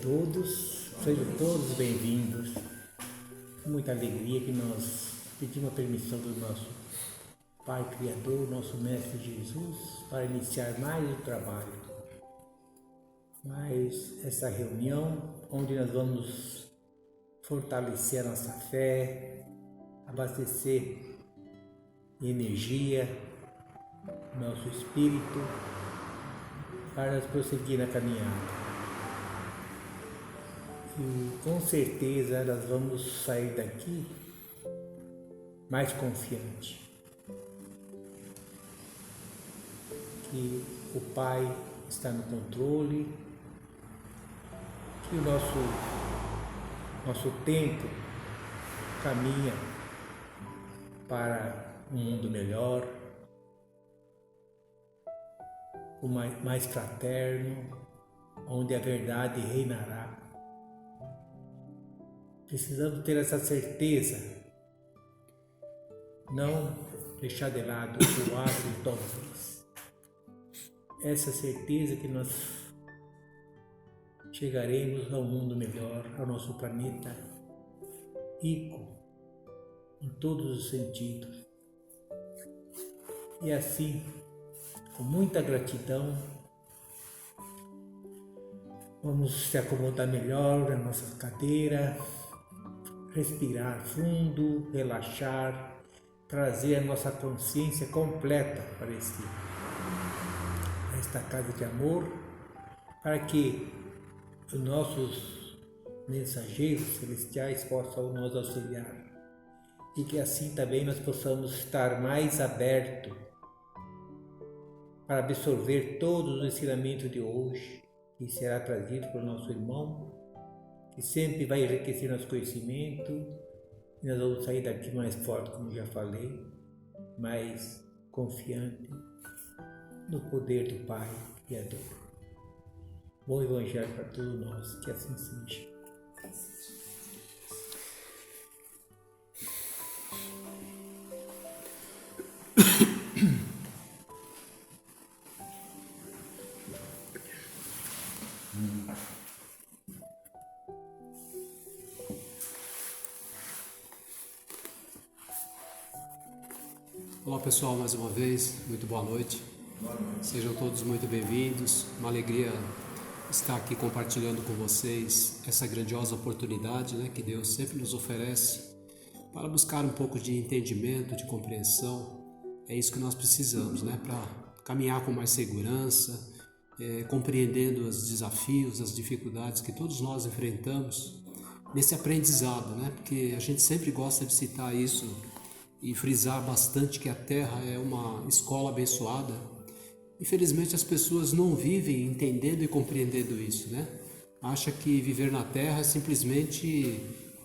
todos, sejam todos bem-vindos. Com muita alegria que nós pedimos a permissão do nosso Pai Criador, nosso Mestre Jesus, para iniciar mais o trabalho. Mais essa reunião onde nós vamos fortalecer a nossa fé, abastecer energia, nosso espírito, para nós prosseguir na caminhada. E com certeza nós vamos sair daqui mais confiante. Que o Pai está no controle, que o nosso tempo caminha para um mundo melhor, mais fraterno, onde a verdade reinará. Precisamos ter essa certeza, não deixar de lado o ato de todos. Essa certeza que nós chegaremos a um mundo melhor, ao nosso planeta rico em todos os sentidos. E assim, com muita gratidão, vamos se acomodar melhor na nossa cadeira, respirar fundo, relaxar, trazer a nossa consciência completa para esta casa de amor, para que os nossos mensageiros celestiais possam nos auxiliar e que assim também nós possamos estar mais abertos para absorver todos os ensinamentos de hoje, que será trazido pelo nosso irmão, que sempre vai enriquecer nosso conhecimento, e nós vamos sair daqui mais forte, como já falei, mais confiante no poder do Pai Criador. Bom Evangelho para todos nós, que assim seja. Olá pessoal, mais uma vez, muito boa noite. Sejam todos muito bem-vindos. Uma alegria estar aqui compartilhando com vocês essa grandiosa oportunidade, que Deus sempre nos oferece para buscar um pouco de entendimento, de compreensão. É isso que nós precisamos, para caminhar com mais segurança, compreendendo os desafios, as dificuldades que todos nós enfrentamos nesse aprendizado, porque a gente sempre gosta de citar isso e frisar bastante que a Terra é uma escola abençoada. Infelizmente as pessoas não vivem entendendo e compreendendo isso, Acha que viver na Terra é simplesmente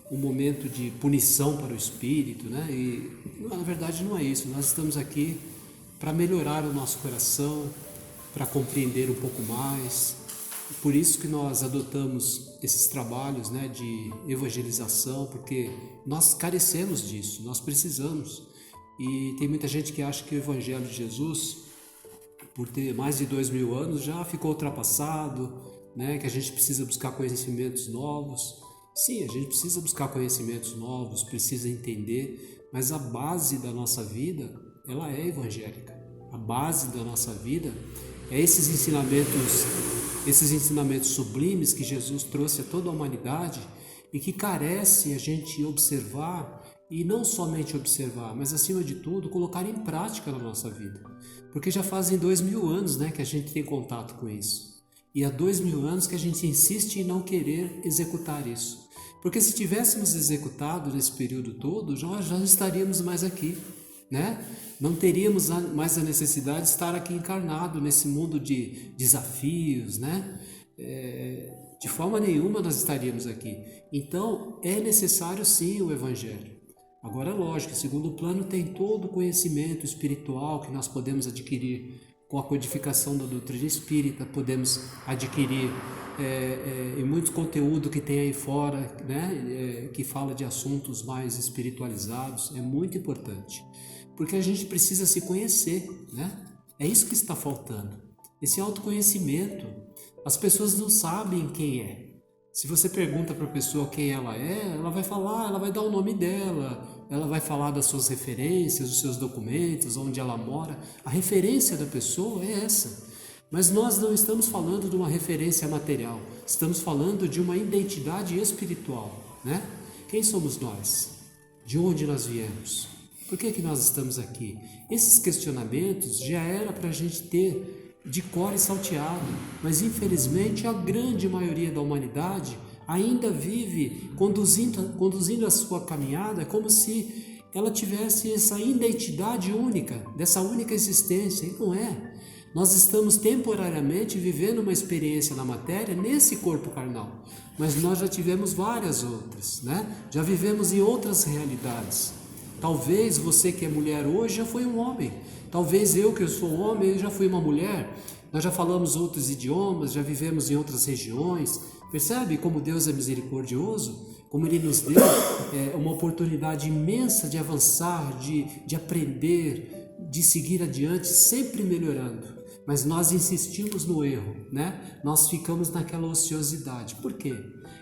um momento de punição para o espírito, E na verdade não é isso. Nós estamos aqui para melhorar o nosso coração, para compreender um pouco mais. Por isso que nós adotamos esses trabalhos, de evangelização, porque nós carecemos disso, nós precisamos. E tem muita gente que acha que o Evangelho de Jesus, por ter mais de 2000 anos, já ficou ultrapassado, que a gente precisa buscar conhecimentos novos. Sim, a gente precisa buscar conhecimentos novos, precisa entender, mas a base da nossa vida, ela é evangélica. A base da nossa vida é esses ensinamentos sublimes que Jesus trouxe a toda a humanidade e que carece a gente observar, e não somente observar, mas acima de tudo colocar em prática na nossa vida, porque já fazem 2000 anos que a gente tem contato com isso, e há 2000 anos que a gente insiste em não querer executar isso, porque se tivéssemos executado nesse período todo, nós já não estaríamos mais aqui, Não teríamos mais a necessidade de estar aqui encarnado nesse mundo de desafios, De forma nenhuma nós estaríamos aqui. Então, é necessário sim o Evangelho. Agora, lógico, segundo plano tem todo o conhecimento espiritual que nós podemos adquirir com a codificação da doutrina espírita, podemos adquirir e muito conteúdo que tem aí fora, que fala de assuntos mais espiritualizados, é muito importante, porque a gente precisa se conhecer, É isso que está faltando, esse autoconhecimento. As pessoas não sabem quem é, Se você pergunta para a pessoa quem ela é, ela vai falar, ela vai dar o nome dela, ela vai falar das suas referências, dos seus documentos, onde ela mora. A referência da pessoa é essa. Mas nós não estamos falando de uma referência material, estamos falando de uma identidade espiritual, né? Quem somos nós? De onde nós viemos? Por que nós estamos aqui? Esses questionamentos já era para a gente ter de cor e salteado, mas infelizmente a grande maioria da humanidade ainda vive conduzindo a sua caminhada como se ela tivesse essa identidade única, dessa única existência, e não é. Nós estamos temporariamente vivendo uma experiência na matéria nesse corpo carnal, mas nós já tivemos várias outras, né? Já vivemos em outras realidades. Talvez você que é mulher hoje já foi um homem, talvez eu que sou homem eu já fui uma mulher. Nós já falamos outros idiomas, já vivemos em outras regiões. Percebe como Deus é misericordioso? Como Ele nos deu uma oportunidade imensa de avançar, de aprender, de seguir adiante, sempre melhorando. Mas nós insistimos no erro, né? Nós ficamos naquela ociosidade. Por quê?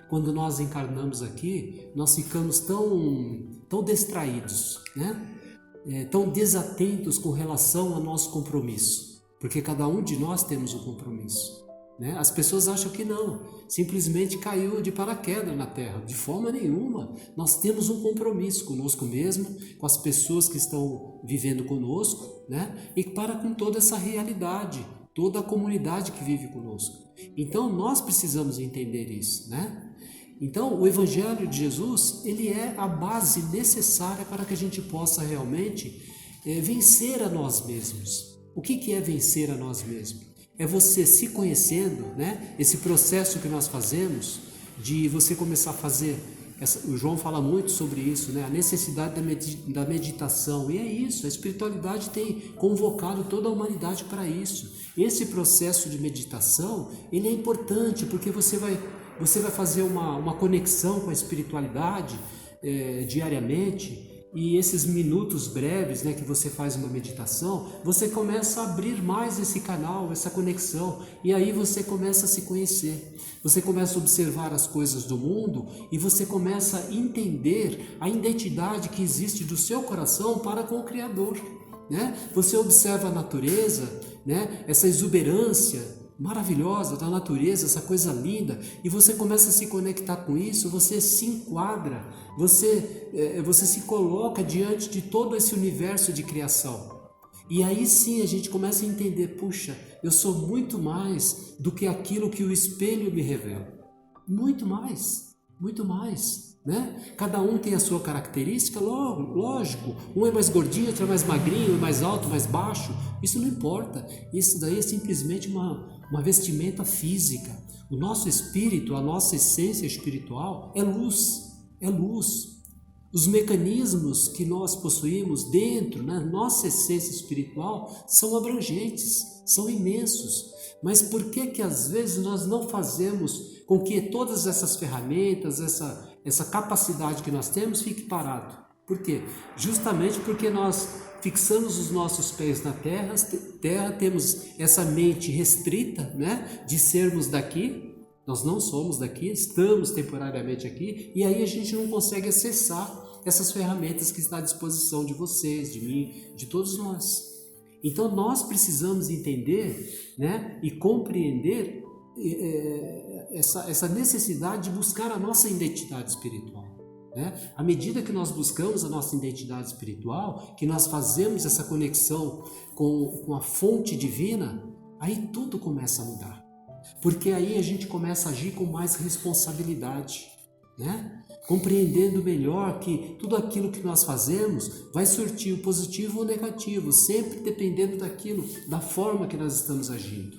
Quando nós encarnamos aqui, nós ficamos tão distraídos, né? Tão desatentos com relação ao nosso compromisso. Porque cada um de nós temos um compromisso, né? As pessoas acham que não, simplesmente caiu de paraquedas na Terra. De forma nenhuma, nós temos um compromisso conosco mesmo, com as pessoas que estão vivendo conosco, né? E para com toda essa realidade, toda a comunidade que vive conosco. Então nós precisamos entender isso, né? Então o Evangelho de Jesus, ele é a base necessária para que a gente possa realmente vencer a nós mesmos. O que é vencer a nós mesmos? É você se conhecendo, né? Esse processo que nós fazemos de você começar a fazer. O João fala muito sobre isso, né? A necessidade da meditação. E é isso, a espiritualidade tem convocado toda a humanidade para isso. Esse processo de meditação, ele é importante porque você vai fazer uma conexão com a espiritualidade diariamente. E esses minutos breves, né, que você faz uma meditação, você começa a abrir mais esse canal, essa conexão, e aí você começa a se conhecer, você começa a observar as coisas do mundo e você começa a entender a identidade que existe do seu coração para com o Criador, né? Você observa a natureza, né, essa exuberância maravilhosa da natureza, essa coisa linda, e você começa a se conectar com isso, você se enquadra, você se coloca diante de todo esse universo de criação. E aí sim a gente começa a entender, puxa, eu sou muito mais do que aquilo que o espelho me revela. Muito mais, né? Cada um tem a sua característica, lógico, um é mais gordinho, outro é mais magrinho, é mais alto, mais baixo, isso não importa, isso daí é simplesmente uma vestimenta física. O nosso espírito, a nossa essência espiritual é luz, Os mecanismos que nós possuímos dentro, na nossa essência espiritual, são abrangentes, são imensos. Mas por que às vezes nós não fazemos com que todas essas ferramentas, essa capacidade que nós temos fique parado? Por quê? Justamente porque nós fixamos os nossos pés na terra, temos essa mente restrita, né, de sermos daqui. Nós não somos daqui, estamos temporariamente aqui, e aí a gente não consegue acessar essas ferramentas que estão à disposição de vocês, de mim, de todos nós. Então nós precisamos entender, né, e compreender essa necessidade de buscar a nossa identidade espiritual. Né? À medida que nós buscamos a nossa identidade espiritual, que nós fazemos essa conexão com a fonte divina, aí tudo começa a mudar. Porque aí a gente começa a agir com mais responsabilidade, né? Compreendendo melhor que tudo aquilo que nós fazemos vai surtir o positivo ou o negativo, sempre dependendo da forma que nós estamos agindo.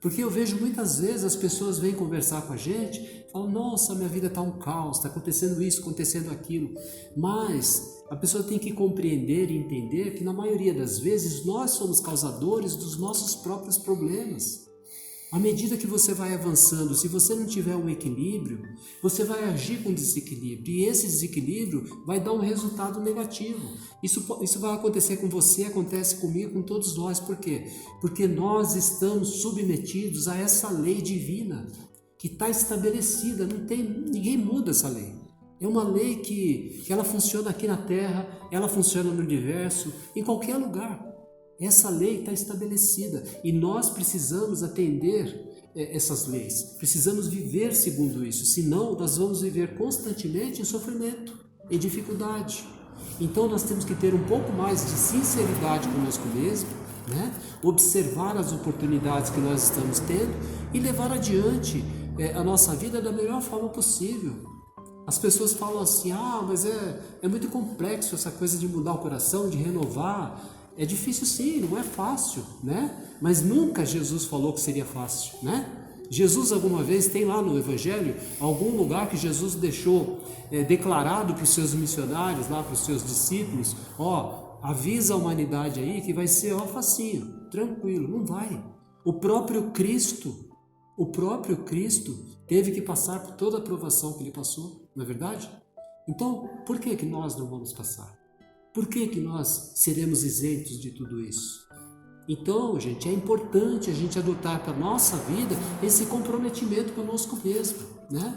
Porque eu vejo muitas vezes as pessoas vêm conversar com a gente, falam, nossa, minha vida está um caos, está acontecendo isso, acontecendo aquilo. Mas a pessoa tem que compreender e entender que na maioria das vezes nós somos causadores dos nossos próprios problemas. À medida que você vai avançando, se você não tiver um equilíbrio, você vai agir com desequilíbrio. E esse desequilíbrio vai dar um resultado negativo. Isso vai acontecer com você, acontece comigo, com todos nós. Por quê? Porque nós estamos submetidos a essa lei divina, que está estabelecida, ninguém muda essa lei. É uma lei que ela funciona aqui na Terra, ela funciona no universo, em qualquer lugar. Essa lei está estabelecida e nós precisamos atender essas leis, precisamos viver segundo isso, senão nós vamos viver constantemente em sofrimento, em dificuldade. Então nós temos que ter um pouco mais de sinceridade conosco mesmo, né? Observar as oportunidades que nós estamos tendo e levar adiante a nossa vida da melhor forma possível. As pessoas falam assim, mas é muito complexo essa coisa de mudar o coração, de renovar. É difícil sim, não é fácil, né? Mas nunca Jesus falou que seria fácil, né? Jesus alguma vez, tem lá no Evangelho, algum lugar que Jesus deixou declarado para os seus missionários, lá para os seus discípulos, avisa a humanidade aí que vai ser facinho, tranquilo, não vai. O próprio Cristo teve que passar por toda a provação que ele passou, não é verdade? Então, por que nós não vamos passar? Por que nós seremos isentos de tudo isso? Então, gente, é importante a gente adotar para a nossa vida esse comprometimento conosco mesmo, né?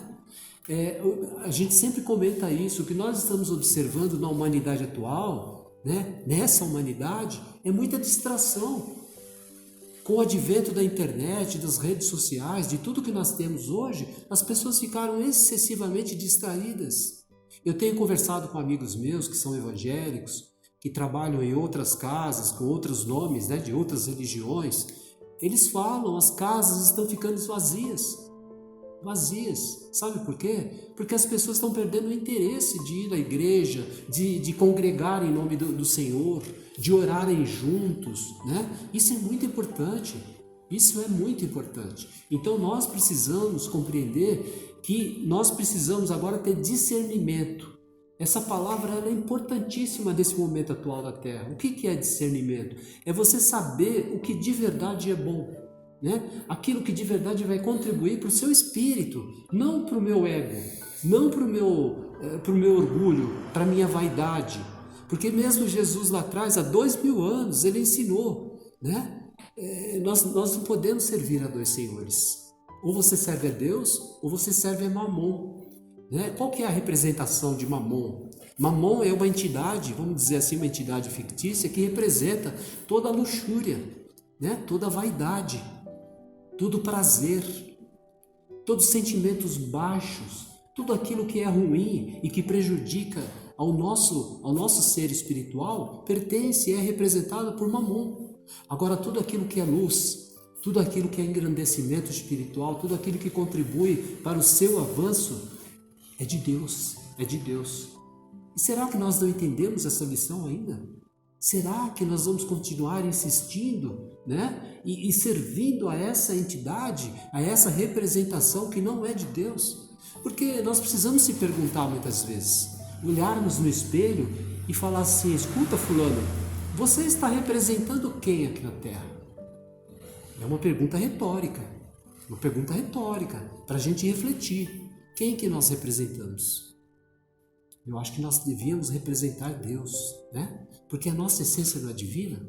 A gente sempre comenta isso, o que nós estamos observando na humanidade atual, né? Nessa humanidade, é muita distração. Com o advento da internet, das redes sociais, de tudo que nós temos hoje, as pessoas ficaram excessivamente distraídas. Eu tenho conversado com amigos meus que são evangélicos, que trabalham em outras casas, com outros nomes, né, de outras religiões. Eles falam, as casas estão ficando vazias. Sabe por quê? Porque as pessoas estão perdendo o interesse de ir à igreja, de congregar em nome do Senhor, de orarem juntos, né? Isso é muito importante. Então nós precisamos compreender que nós precisamos agora ter discernimento. Essa palavra ela é importantíssima nesse momento atual da Terra. O que é discernimento? É você saber o que de verdade é bom, né? Aquilo que de verdade vai contribuir para o seu espírito, não para o meu ego, não para o meu orgulho, para a minha vaidade. Porque mesmo Jesus lá atrás, há 2000 anos, ele ensinou, né? Nós não podemos servir a dois senhores. Ou você serve a Deus, ou você serve a Mamon. Né? Qual que é a representação de Mamon? Mamon é uma entidade, vamos dizer assim, uma entidade fictícia que representa toda a luxúria, né? Toda a vaidade, todo prazer, todos os sentimentos baixos, tudo aquilo que é ruim e que prejudica ao nosso ser espiritual, pertence e é representado por Mamon. Agora, tudo aquilo que é luz, tudo aquilo que é engrandecimento espiritual, tudo aquilo que contribui para o seu avanço, é de Deus. E será que nós não entendemos essa lição ainda? Será que nós vamos continuar insistindo, né? E servindo a essa entidade, a essa representação que não é de Deus? Porque nós precisamos se perguntar muitas vezes, olharmos no espelho e falar assim, escuta fulano, você está representando quem aqui na Terra? É uma pergunta retórica, para a gente refletir. Quem que nós representamos? Eu acho que nós devíamos representar Deus, né? Porque a nossa essência não é divina.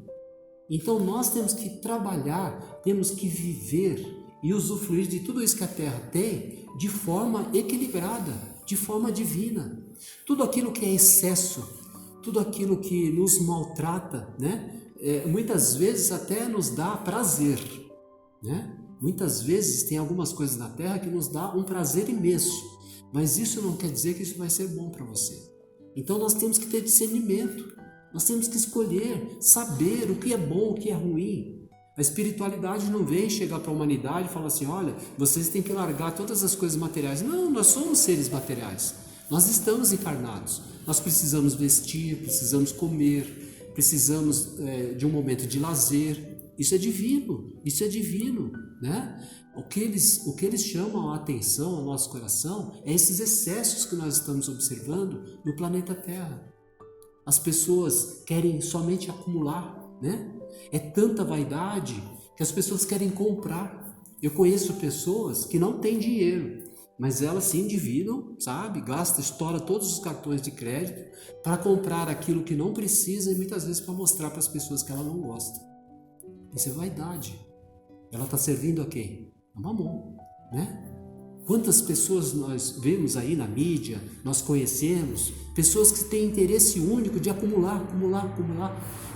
Então nós temos que trabalhar, temos que viver e usufruir de tudo isso que a Terra tem de forma equilibrada, de forma divina. Tudo aquilo que é excesso, tudo aquilo que nos maltrata, né? Muitas vezes até nos dá prazer, né? Muitas vezes tem algumas coisas na Terra que nos dá um prazer imenso, mas isso não quer dizer que isso vai ser bom para você. Então nós temos que ter discernimento, nós temos que escolher, saber o que é bom, o que é ruim. A espiritualidade não vem chegar para a humanidade e falar assim, olha, vocês têm que largar todas as coisas materiais. Não, nós somos seres materiais, nós estamos encarnados, nós precisamos vestir, precisamos comer, precisamos de um momento de lazer. Isso é divino, né? O que eles chamam a atenção ao nosso coração é esses excessos que nós estamos observando no planeta Terra. As pessoas querem somente acumular, né? É tanta vaidade que as pessoas querem comprar. Eu conheço pessoas que não têm dinheiro, mas elas se endividam, sabe? Estoura todos os cartões de crédito para comprar aquilo que não precisa e muitas vezes para mostrar para as pessoas que ela não gosta. Isso é vaidade. Ela está servindo a quem? A Mamon, né? Quantas pessoas nós vemos aí na mídia, nós conhecemos, pessoas que têm interesse único de acumular.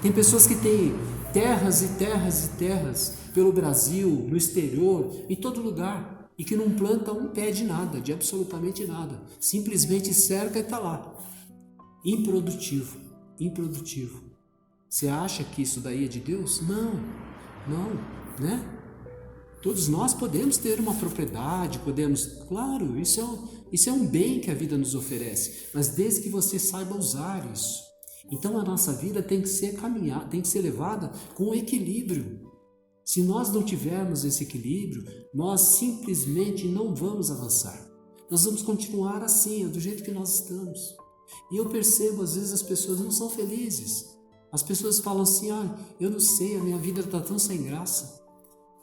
Tem pessoas que têm terras e terras e terras pelo Brasil, no exterior, em todo lugar, e que não planta um pé de nada, de absolutamente nada. Simplesmente cerca e está lá. Improdutivo. Você acha que isso daí é de Deus? Não, né? Todos nós podemos ter uma propriedade, claro, isso é um bem que a vida nos oferece, mas desde que você saiba usar isso. Então a nossa vida tem que ser levada com equilíbrio. Se nós não tivermos esse equilíbrio, nós simplesmente não vamos avançar. Nós vamos continuar assim, do jeito que nós estamos. E eu percebo, às vezes as pessoas não são felizes. As pessoas falam assim, eu não sei, a minha vida está tão sem graça.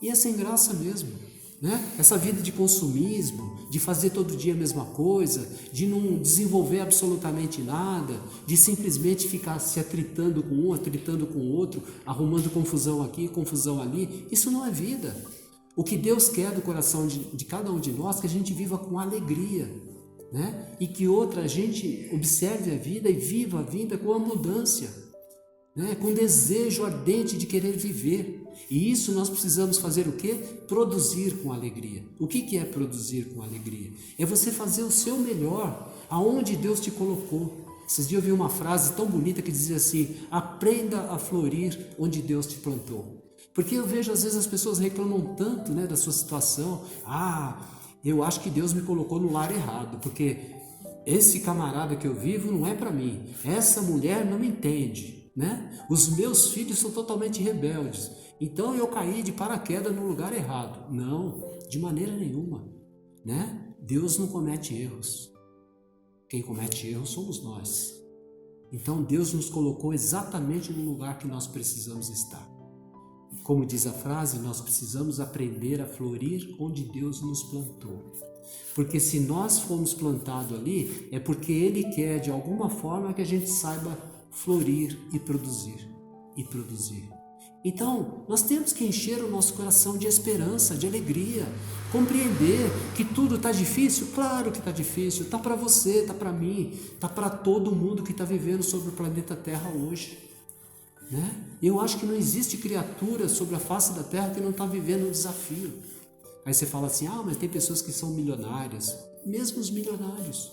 E é sem graça mesmo, né? Essa vida de consumismo, de fazer todo dia a mesma coisa, de não desenvolver absolutamente nada, de simplesmente ficar se atritando com um, atritando com o outro, arrumando confusão aqui, confusão ali, isso não é vida. O que Deus quer do coração de cada um de nós é que a gente viva com alegria, né? E que a gente observe a vida e viva a vida com abundância, né? Com desejo ardente de querer viver. E isso nós precisamos fazer o quê? Produzir com alegria. O que é produzir com alegria? É você fazer o seu melhor aonde Deus te colocou. Esses dias eu vi uma frase tão bonita que dizia assim: aprenda a florir onde Deus te plantou. Porque eu vejo às vezes as pessoas reclamam tanto, né, da sua situação. Eu acho que Deus me colocou no lar errado, porque esse camarada que eu vivo não é para mim. Essa mulher não me entende, né? Os meus filhos são totalmente rebeldes. Então eu caí de paraquedas no lugar errado. Não, de maneira nenhuma, né? Deus não comete erros. Quem comete erros somos nós. Então Deus nos colocou exatamente no lugar que nós precisamos estar. Como diz a frase, nós precisamos aprender a florir onde Deus nos plantou. Porque se nós fomos plantados ali, é porque Ele quer de alguma forma que a gente saiba florir e produzir. Então, nós temos que encher o nosso coração de esperança, de alegria, compreender que tudo está difícil. Claro que está difícil, está para você, está para mim, está para todo mundo que está vivendo sobre o planeta Terra hoje, né? Eu acho que não existe criatura sobre a face da Terra que não está vivendo um desafio. Aí você fala assim, mas tem pessoas que são milionárias, mesmo os milionários,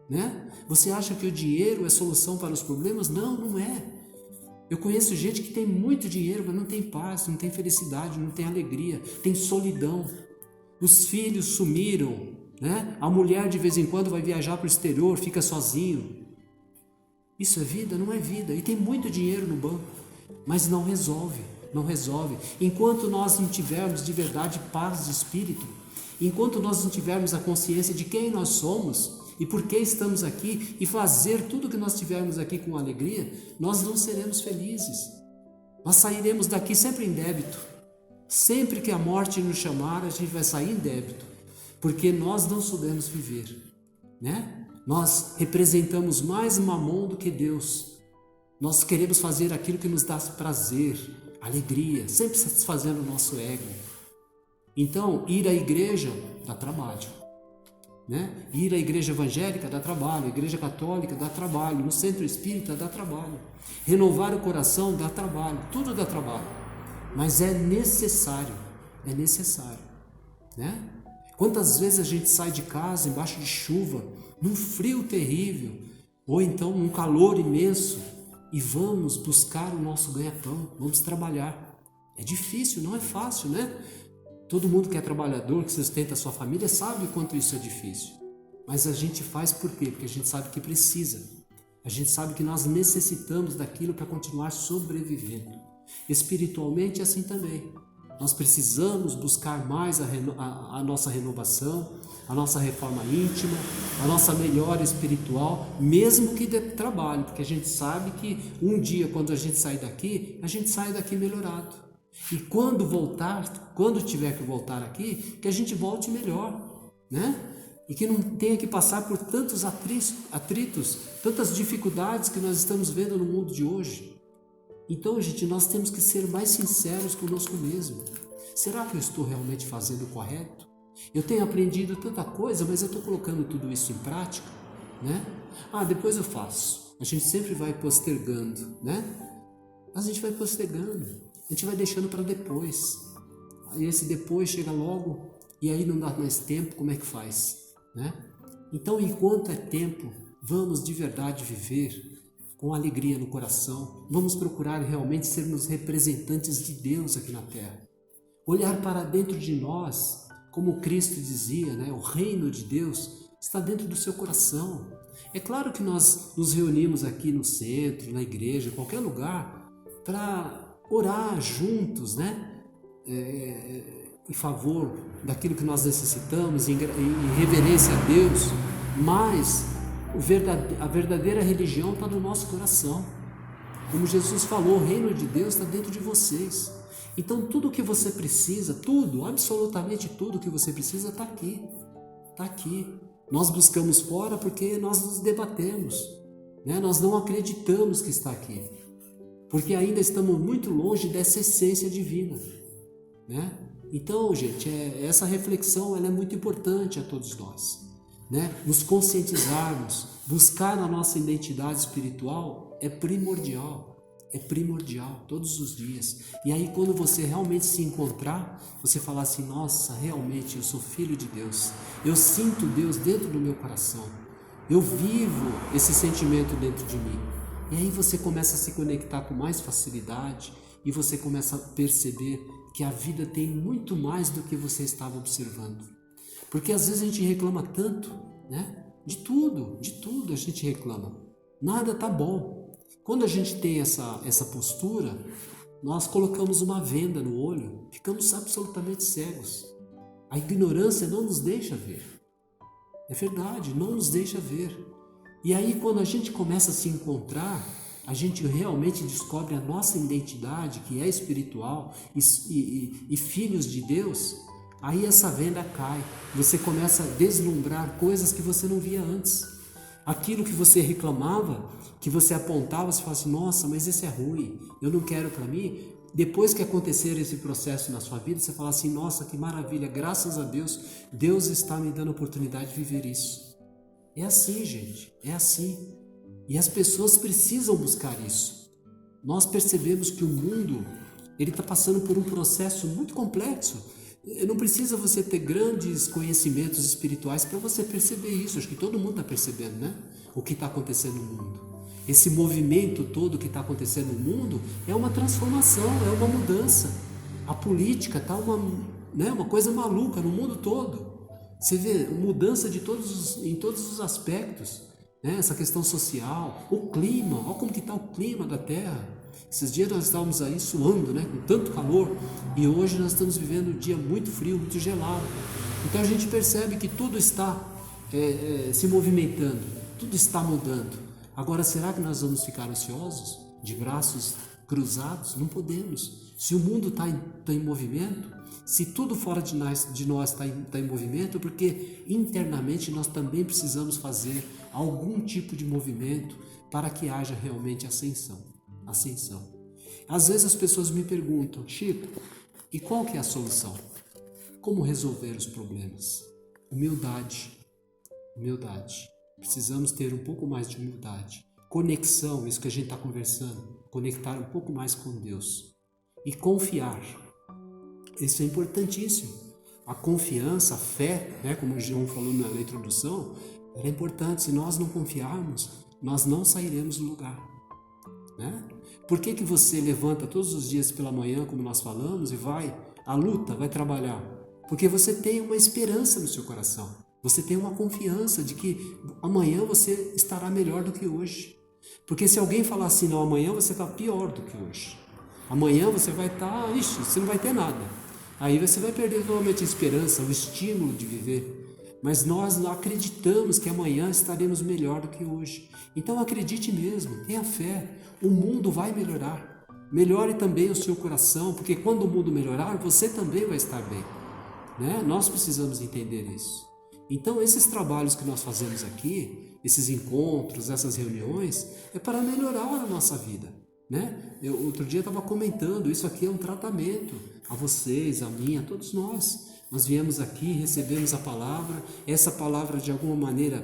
né? Você acha que o dinheiro é solução para os problemas? Não, não é. Eu conheço gente que tem muito dinheiro, mas não tem paz, não tem felicidade, não tem alegria, tem solidão. Os filhos sumiram, né? A mulher de vez em quando vai viajar para o exterior, fica sozinho. Isso é vida? Não é vida. E tem muito dinheiro no banco, mas não resolve. Enquanto nós não tivermos de verdade paz de espírito, enquanto nós não tivermos a consciência de quem nós somos e por que estamos aqui, e fazer tudo o que nós tivermos aqui com alegria, nós não seremos felizes. Nós sairemos daqui sempre em débito. Sempre que a morte nos chamar, a gente vai sair em débito, porque nós não soubemos viver, né? Nós representamos mais Mamon do que Deus. Nós queremos fazer aquilo que nos dá prazer, alegria, sempre satisfazendo o nosso ego. Então, ir à igreja dá trabalho, né? Ir à igreja evangélica dá trabalho, a igreja católica dá trabalho, no centro espírita dá trabalho, renovar o coração dá trabalho, tudo dá trabalho, mas é necessário, né? Quantas vezes a gente sai de casa embaixo de chuva, num frio terrível, ou então num calor imenso, e vamos buscar o nosso ganha-pão, vamos trabalhar. É difícil, não é fácil, né? Todo mundo que é trabalhador, que sustenta a sua família, sabe o quanto isso é difícil. Mas a gente faz por quê? Porque a gente sabe que precisa. A gente sabe que nós necessitamos daquilo para continuar sobrevivendo. Espiritualmente é assim também. Nós precisamos buscar mais a nossa renovação, a nossa reforma íntima, a nossa melhora espiritual, mesmo que dê trabalho, porque a gente sabe que um dia, quando a gente sair daqui, a gente sai daqui melhorado. E quando tiver que voltar aqui, que a gente volte melhor, né? E que não tenha que passar por tantos atritos, tantas dificuldades que nós estamos vendo no mundo de hoje. Então, gente, nós temos que ser mais sinceros conosco mesmo. Será que eu estou realmente fazendo o correto? Eu tenho aprendido tanta coisa, mas eu estou colocando tudo isso em prática, né? Depois eu faço. A gente sempre vai postergando, né? A gente vai postergando, a gente vai deixando para depois. Aí esse depois chega logo e aí não dá mais tempo, como é que faz, né? Então, enquanto é tempo, vamos de verdade viver com alegria no coração. Vamos procurar realmente sermos representantes de Deus aqui na terra. Olhar para dentro de nós, como Cristo dizia, né? O reino de Deus está dentro do seu coração. É claro que nós nos reunimos aqui no centro, na igreja, em qualquer lugar, para orar juntos, né? Em favor daquilo que nós necessitamos, em reverência a Deus, mas a verdadeira religião está no nosso coração. Como Jesus falou, o reino de Deus está dentro de vocês. Então tudo o que você precisa, tudo, absolutamente tudo o que você precisa está aqui. Está aqui. Nós buscamos fora porque nós nos debatemos, né? Nós não acreditamos que está aqui, porque ainda estamos muito longe dessa essência divina, né? Então, gente, essa reflexão ela é muito importante a todos nós, né? Nos conscientizarmos, buscar a nossa identidade espiritual é primordial todos os dias. E aí quando você realmente se encontrar, você falar assim, nossa, realmente eu sou filho de Deus, eu sinto Deus dentro do meu coração, eu vivo esse sentimento dentro de mim. E aí você começa a se conectar com mais facilidade e você começa a perceber que a vida tem muito mais do que você estava observando. Porque às vezes a gente reclama tanto, né? De tudo a gente reclama. Nada tá bom. Quando a gente tem essa postura, nós colocamos uma venda no olho, ficamos absolutamente cegos. A ignorância não nos deixa ver. É verdade, não nos deixa ver. E aí quando a gente começa a se encontrar, a gente realmente descobre a nossa identidade, que é espiritual e filhos de Deus, aí essa venda cai. Você começa a deslumbrar coisas que você não via antes. Aquilo que você reclamava, que você apontava, você fala assim, nossa, mas esse é ruim, eu não quero para mim. Depois que acontecer esse processo na sua vida, você fala assim, nossa, que maravilha, graças a Deus, Deus está me dando a oportunidade de viver isso. É assim, gente, é assim. E as pessoas precisam buscar isso. Nós percebemos que o mundo ele está passando por um processo muito complexo. Não precisa você ter grandes conhecimentos espirituais para você perceber isso. Acho que todo mundo está percebendo, né? O que está acontecendo no mundo. Esse movimento todo que está acontecendo no mundo é uma transformação, é uma mudança. A política está uma coisa maluca no mundo todo. Você vê mudança em todos os aspectos, né? Essa questão social, o clima, olha como que está o clima da Terra. Esses dias nós estávamos aí suando, né? Com tanto calor, e hoje nós estamos vivendo um dia muito frio, muito gelado. Então a gente percebe que tudo está se movimentando, tudo está mudando. Agora, será que nós vamos ficar ansiosos, de braços cruzados? Não podemos. Se o mundo está em movimento, se tudo fora de nós está em movimento, porque internamente nós também precisamos fazer algum tipo de movimento para que haja realmente ascensão. Às vezes as pessoas me perguntam, Chico, e qual que é a solução? Como resolver os problemas? Humildade. Precisamos ter um pouco mais de humildade. Conexão, isso que a gente está conversando. Conectar um pouco mais com Deus. E confiar. Isso é importantíssimo. A confiança, a fé, né, como o João falou na introdução, ela é importante. Se nós não confiarmos, nós não sairemos do lugar. Né? Por que você levanta todos os dias pela manhã, como nós falamos, e vai à luta, vai trabalhar? Porque você tem uma esperança no seu coração. Você tem uma confiança de que amanhã você estará melhor do que hoje. Porque se alguém falar assim, não, amanhã você está pior do que hoje. Amanhã você vai estar, você não vai ter nada. Aí você vai perder totalmente a esperança, o estímulo de viver. Mas nós acreditamos que amanhã estaremos melhor do que hoje. Então acredite mesmo, tenha fé. O mundo vai melhorar. Melhore também o seu coração, porque quando o mundo melhorar, você também vai estar bem. Né? Nós precisamos entender isso. Então esses trabalhos que nós fazemos aqui, esses encontros, essas reuniões, é para melhorar a nossa vida. Né? Eu outro dia estava comentando, isso aqui é um tratamento a vocês, a mim, a todos nós, Nós viemos aqui, recebemos a palavra, essa palavra de alguma maneira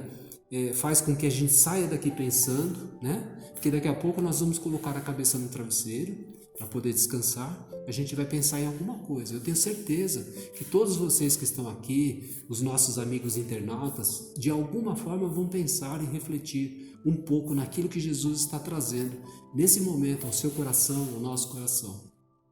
faz com que a gente saia daqui pensando, né? Porque daqui a pouco nós vamos colocar a cabeça no travesseiro para poder descansar, a gente vai pensar em alguma coisa. Eu tenho certeza que todos vocês que estão aqui, os nossos amigos internautas, de alguma forma vão pensar e refletir um pouco naquilo que Jesus está trazendo nesse momento ao seu coração, ao nosso coração.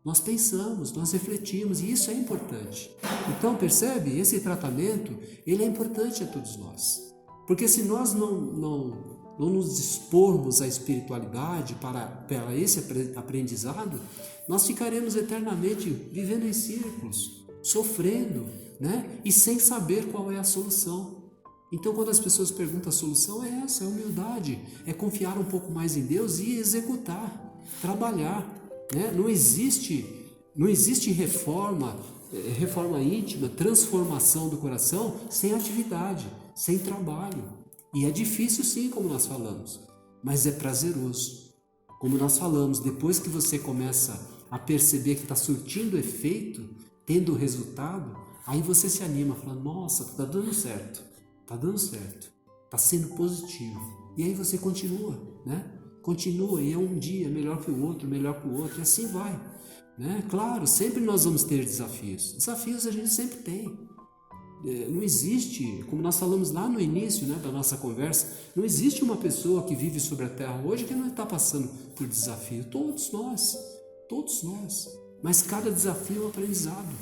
Nós pensamos, nós refletimos, e isso é importante. Então, percebe? Esse tratamento, ele é importante a todos nós. Porque se nós não nos dispormos à espiritualidade para esse aprendizado, nós ficaremos eternamente vivendo em círculos, sofrendo, né? E sem saber qual é a solução. Então, quando as pessoas perguntam, a solução é essa, é humildade, é confiar um pouco mais em Deus e executar, trabalhar, né? Não existe reforma íntima, transformação do coração sem atividade, sem trabalho. E é difícil sim, como nós falamos, mas é prazeroso. Como nós falamos, depois que você começa a perceber que está surtindo efeito, tendo resultado, aí você se anima, fala, nossa, está dando certo, está sendo positivo. E aí você continua, né? Continua, e é um dia melhor que o outro, e assim vai, né? Claro, sempre nós vamos ter desafios a gente sempre tem. Não existe, como nós falamos lá no início, né, da nossa conversa, não existe uma pessoa que vive sobre a terra hoje que não está passando por desafio. Todos nós, mas cada desafio é um aprendizado,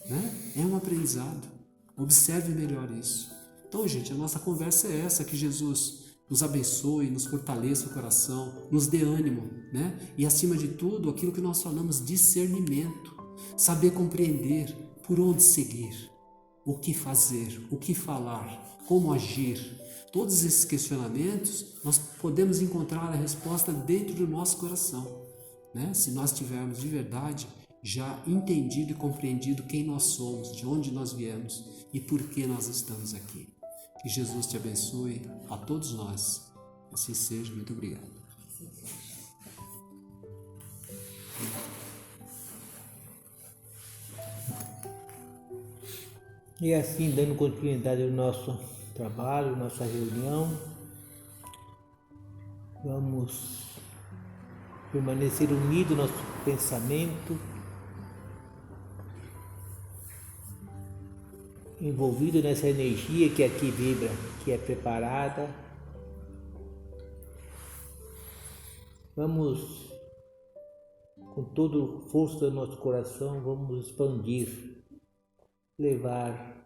né? É um aprendizado. Observe melhor isso. Então, gente, a nossa conversa é essa, que Jesus nos abençoe, nos fortaleça o coração, nos dê ânimo, né? E acima de tudo, aquilo que nós falamos, discernimento, saber compreender por onde seguir, o que fazer, o que falar, como agir. Todos esses questionamentos, nós podemos encontrar a resposta dentro do nosso coração, né? Se nós tivermos de verdade já entendido e compreendido quem nós somos, de onde nós viemos e por que nós estamos aqui. Que Jesus te abençoe a todos nós. Assim seja. Muito obrigado. E assim, dando continuidade ao nosso trabalho, nossa reunião, vamos permanecer unido nosso pensamento, envolvido nessa energia que aqui vibra, que é preparada. Vamos, com toda a força do nosso coração, vamos expandir, levar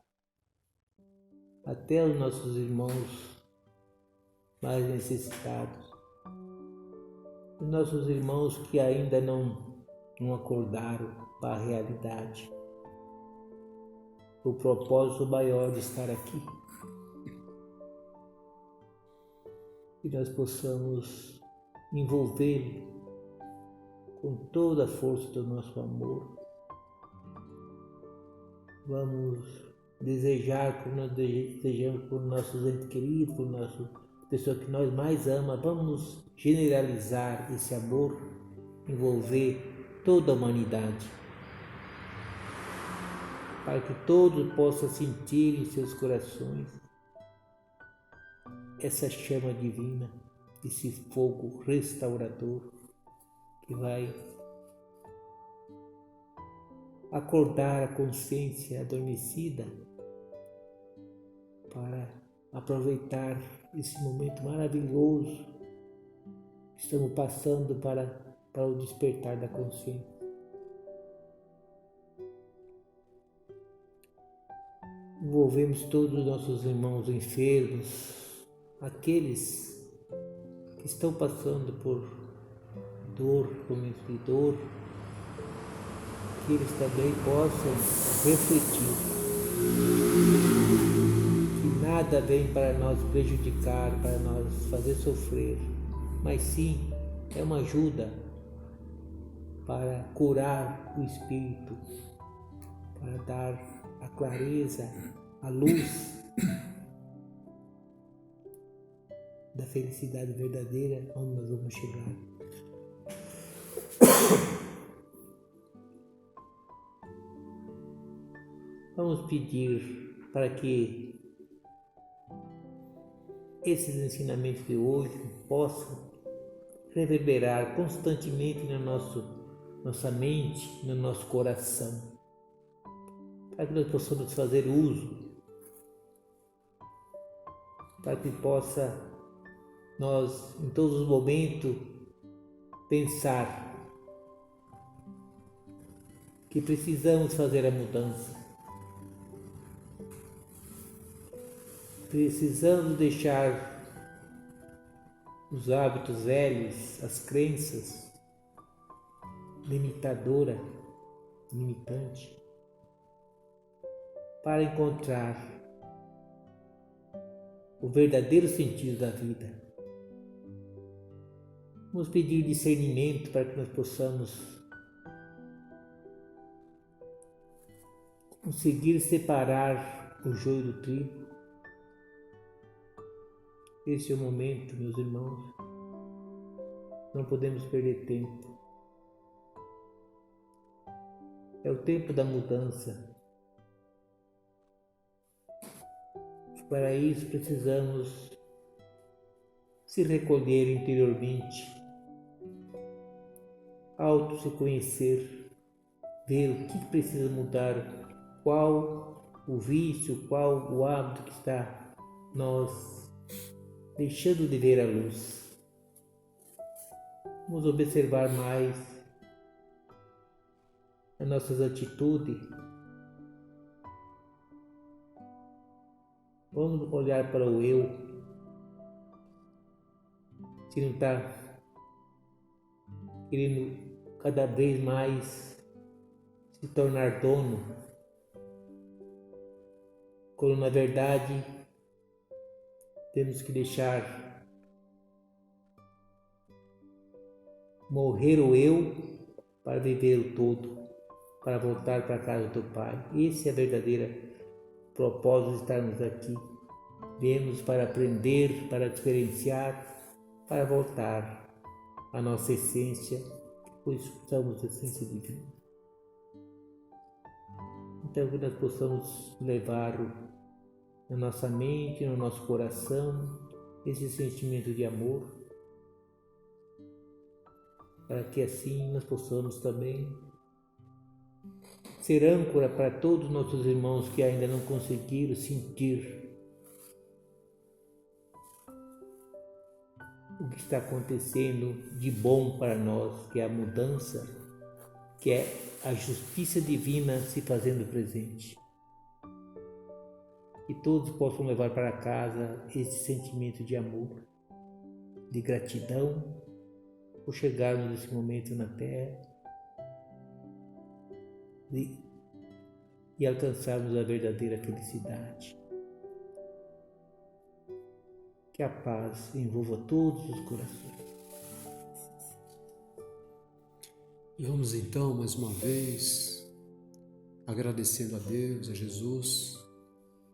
até os nossos irmãos mais necessitados, os nossos irmãos que ainda não acordaram para a realidade, o propósito maior de estar aqui. Que nós possamos envolvê-lo com toda a força do nosso amor. Vamos desejar, como nós desejamos por nossos entes queridos, por nossa pessoa que nós mais amamos. Vamos generalizar esse amor, envolver toda a humanidade, para que todos possam sentir em seus corações essa chama divina, esse fogo restaurador que vai acordar a consciência adormecida para aproveitar esse momento maravilhoso que estamos passando para o despertar da consciência. Envolvemos todos os nossos irmãos enfermos, aqueles que estão passando por dor, momentos de dor, que eles também possam refletir que nada vem para nos prejudicar, para nos fazer sofrer, mas sim é uma ajuda para curar o espírito, para dar a clareza, a luz da felicidade verdadeira, onde nós vamos chegar. Vamos pedir para que esses ensinamentos de hoje possam reverberar constantemente na nossa mente, no nosso coração, para que nós possamos fazer uso, para que possa nós, em todos os momentos, pensar que precisamos fazer a mudança. Precisamos deixar os hábitos velhos, as crenças limitantes, para encontrar o verdadeiro sentido da vida. Vamos pedir discernimento para que nós possamos conseguir separar o joio do trigo. Esse é o momento, meus irmãos. Não podemos perder tempo. É o tempo da mudança. Para isso precisamos se recolher interiormente, se conhecer, ver o que precisa mudar, qual o vício, qual o hábito que está nós deixando de ver a luz. Vamos observar mais as nossas atitudes. Vamos olhar para o eu. Se não está querendo cada vez mais se tornar dono, quando na verdade temos que deixar morrer o eu para viver o todo, para voltar para a casa do Pai. Esse é a verdadeira propósito de estarmos aqui. Viemos para aprender, para experienciar, para voltar à nossa essência, pois somos essência divina. Então que nós possamos levar na nossa mente, no nosso coração, esse sentimento de amor, para que assim nós possamos também ser âncora para todos os nossos irmãos que ainda não conseguiram sentir o que está acontecendo de bom para nós, que é a mudança, que é a justiça divina se fazendo presente. Que todos possam levar para casa esse sentimento de amor, de gratidão por chegarmos nesse momento na Terra e alcançarmos a verdadeira felicidade. Que a paz envolva todos os corações. E vamos então, mais uma vez, agradecendo a Deus, a Jesus,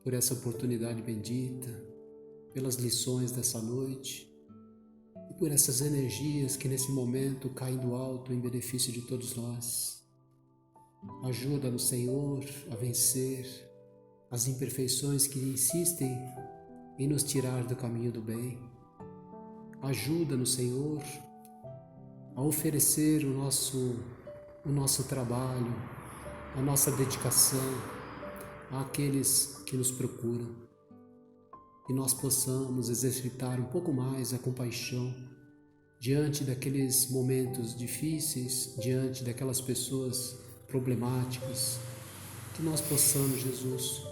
por essa oportunidade bendita, pelas lições dessa noite e por essas energias que nesse momento caem do alto em benefício de todos nós. Ajuda-nos, Senhor, a vencer as imperfeições que insistem em nos tirar do caminho do bem. Ajuda-nos, Senhor, a oferecer o nosso trabalho, a nossa dedicação àqueles que nos procuram, e nós possamos exercitar um pouco mais a compaixão diante daqueles momentos difíceis, diante daquelas pessoas problemáticas, que nós possamos, Jesus,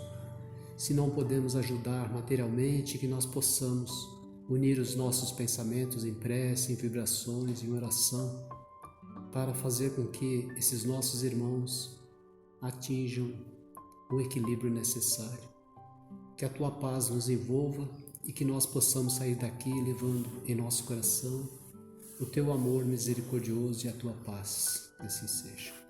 se não podemos ajudar materialmente, que nós possamos unir os nossos pensamentos em prece, em vibrações, em oração, para fazer com que esses nossos irmãos atinjam o equilíbrio necessário. Que a Tua paz nos envolva e que nós possamos sair daqui levando em nosso coração o Teu amor misericordioso e a Tua paz. Que assim seja.